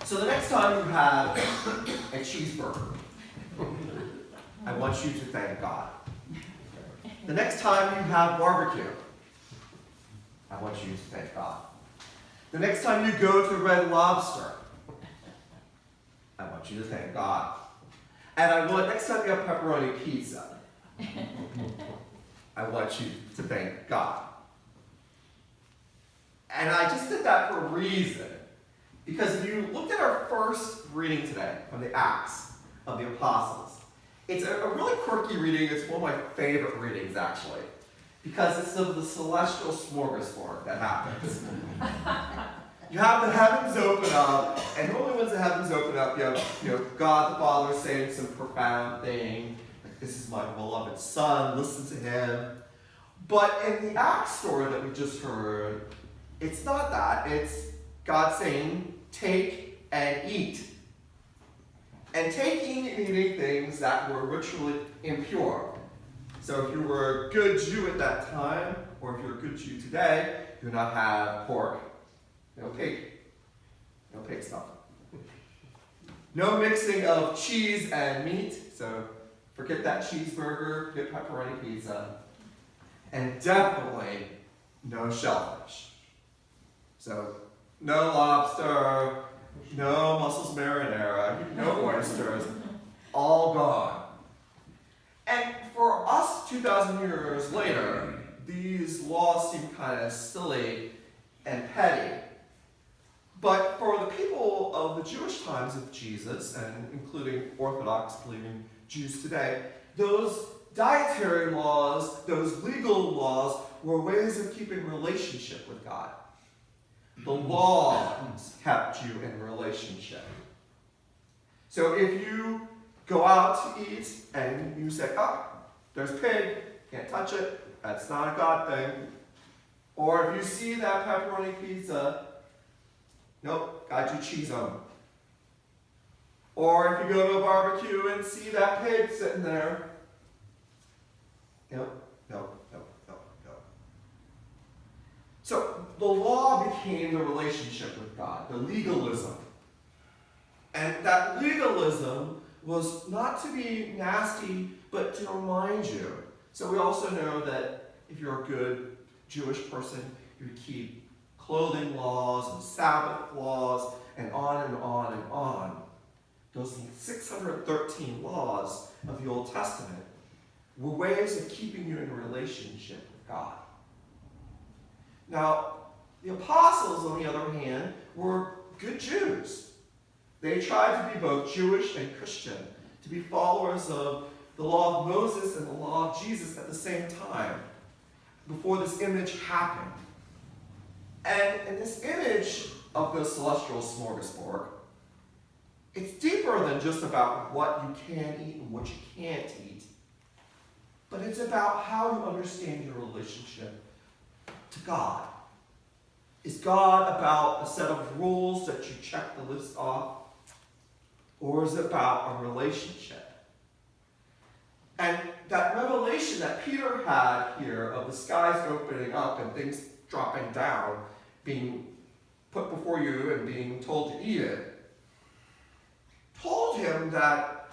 So the next time you have a cheeseburger, I want you to thank God. The next time you have barbecue, I want you to thank God. The next time you go to Red Lobster, I want you to thank God. And I want, next time you have pepperoni pizza, I want you to thank God. And I just did that for a reason. Because if you looked at our first reading today from the Acts of the Apostles, it's a really quirky reading. It's one of my favorite readings, actually. Because it's of the Celestial Smorgasbord that happens. You have the heavens open up, and normally when the heavens open up, you have God the Father saying some profound thing, like, this is my beloved Son, listen to him. But in the Acts story that we just heard, it's not that. It's God saying, take and eat. And taking and eating things that were ritually impure. So if you were a good Jew at that time, or if you're a good Jew today, you do not have pork, no pig stuff. No mixing of cheese and meat, so forget that cheeseburger, get pepperoni pizza. And definitely no shellfish. So no lobster, no mussels marinara, no oysters, all gone. And for us 2,000 years later, these laws seem kind of silly and petty. But for the people of the Jewish times of Jesus, and including Orthodox believing Jews today, those dietary laws, those legal laws, were ways of keeping relationship with God. The laws kept you in relationship. So if you go out to eat and you say, oh, there's pig, can't touch it, that's not a God thing. Or if you see that pepperoni pizza, nope, got you cheese on. Or if you go to a barbecue and see that pig sitting there, no. So the law became the relationship with God, the legalism. And that legalism was not to be nasty, but to remind you. So we also know that if you're a good Jewish person, you would keep clothing laws and Sabbath laws and on and on and on. Those 613 laws of the Old Testament were ways of keeping you in a relationship with God. Now, the apostles, on the other hand, were good Jews. They tried to be both Jewish and Christian, to be followers of the law of Moses and the law of Jesus at the same time, before this image happened. And in this image of the Celestial Smorgasbord, it's deeper than just about what you can eat and what you can't eat, but it's about how you understand your relationship to God. Is God about a set of rules that you check the list off? Or is it about a relationship? And that revelation that Peter had here of the skies opening up and things dropping down, being put before you and being told to eat it, told him that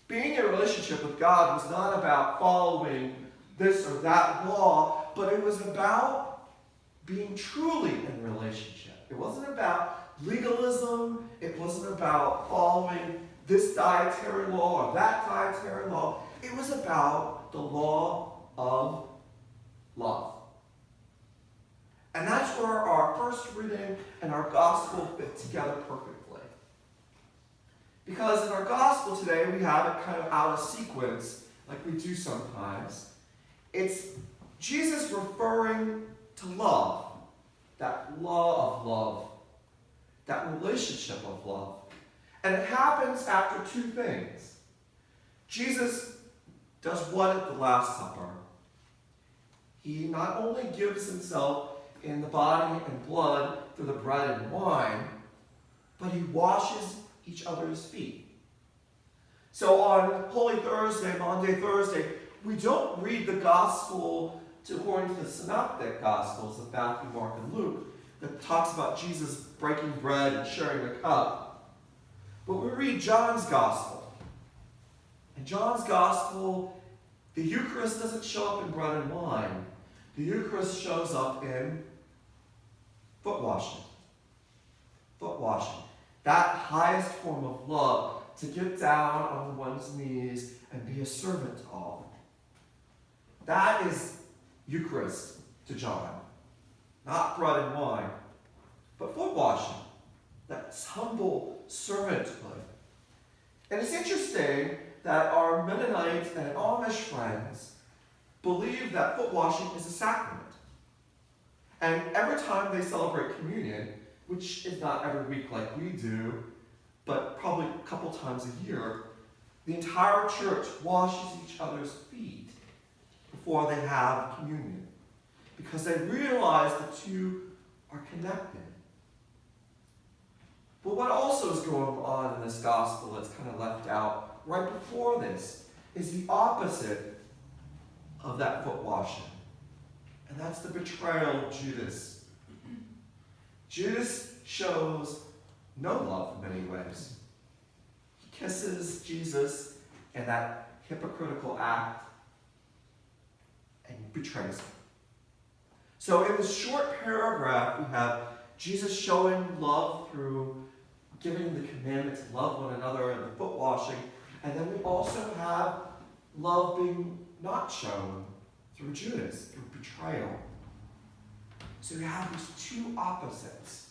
being in a relationship with God was not about following this or that law, but it was about being truly in relationship. It wasn't about legalism. It wasn't about following this dietary law or that dietary law. It was about the law of love. And that's where our first reading and our gospel fit together perfectly. Because in our gospel today, we have it kind of out of sequence, like we do sometimes. It's Jesus referring to love, that law of love, that relationship of love. And it happens after two things. Jesus does what at the Last Supper? He not only gives himself in the body and blood through the bread and wine, but he washes each other's feet. So on Holy Thursday, Maundy Thursday, we don't read the gospel according to the synoptic gospels of Matthew, Mark, and Luke that talks about Jesus breaking bread and sharing the cup. But we read John's Gospel. In John's Gospel, the Eucharist doesn't show up in bread and wine. The Eucharist shows up in foot washing. Foot washing. That highest form of love, to get down on one's knees and be a servant to all. That is Eucharist to John. Not bread and wine, but foot washing. That's humble servanthood. And it's interesting that our Mennonite and Amish friends believe that foot washing is a sacrament. And every time they celebrate communion, which is not every week like we do, but probably a couple times a year, the entire church washes each other's feet before they have communion, because they realize the two are connected. But what also is going on in this gospel that's kind of left out right before this is the opposite of that foot washing. And that's the betrayal of Judas. Judas shows no love in many ways. He kisses Jesus in that hypocritical act and betrays him. So in this short paragraph, we have Jesus showing love through giving the commandment to love one another and the foot washing. And then we also have love being not shown through Judas, through betrayal. So we have these two opposites.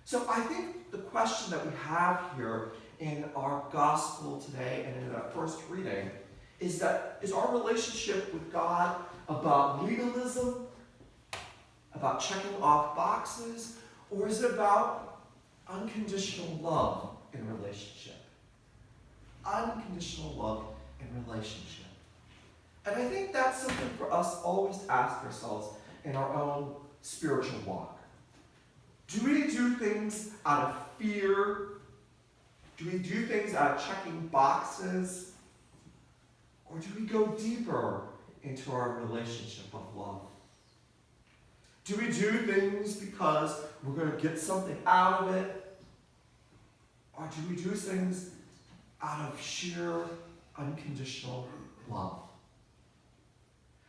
So I think the question that we have here in our gospel today and in our first reading is our relationship with God about legalism, about checking off boxes, or is it about unconditional love in relationship? Unconditional love in relationship. And I think that's something for us always to ask ourselves in our own spiritual walk. Do we do things out of fear? Do we do things out of checking boxes? Or do we go deeper into our relationship of love? Do we do things because we're going to get something out of it? Or do we do things out of sheer unconditional love?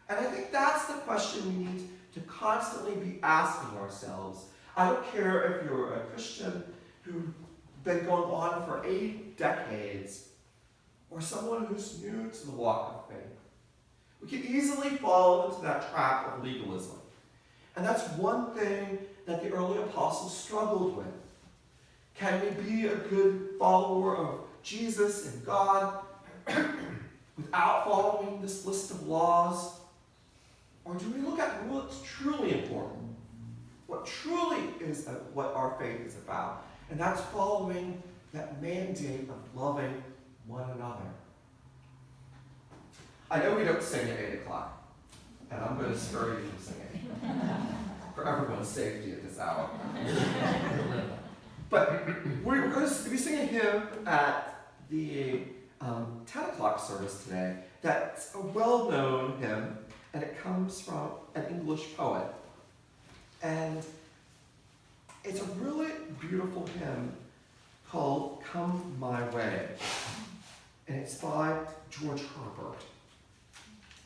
And I think that's the question we need to constantly be asking ourselves. I don't care if you're a Christian who's been going on for 8 decades, or someone who's new to the walk of faith. We can easily fall into that trap of legalism. And that's one thing that the early apostles struggled with. Can we be a good follower of Jesus and God without following this list of laws? Or do we look at what's truly important? What truly is what our faith is about? And that's following that mandate of loving one another. I know we don't sing at 8 o'clock, and I'm going to spur you from singing for everyone's safety at this hour. But we're going to be singing a hymn at the 10 o'clock service today that's a well-known hymn, and it comes from an English poet. And it's a really beautiful hymn called Come My Way. And it's by George Herbert.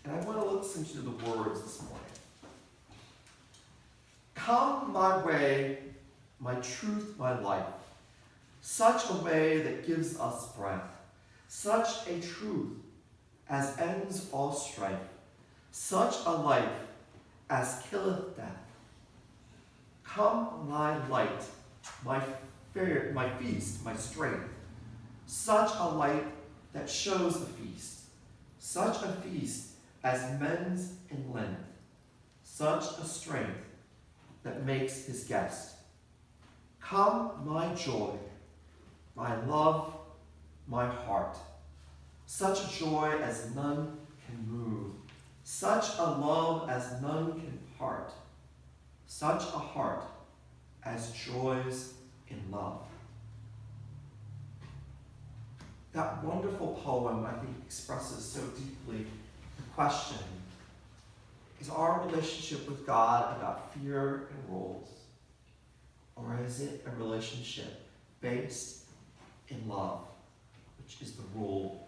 And I want to listen to the words this morning. Come my way, my truth, my life, such a way that gives us breath, such a truth as ends all strife, such a life as killeth death. Come my light, my feast, my strength, such a light that shows a feast, such a feast as mends in length, such a strength that makes his guest. Come my joy, my love, my heart, such a joy as none can move, such a love as none can part, such a heart as joys in love. That wonderful poem, I think, expresses so deeply the question, is our relationship with God about fear and rules? Or is it a relationship based in love, which is the rule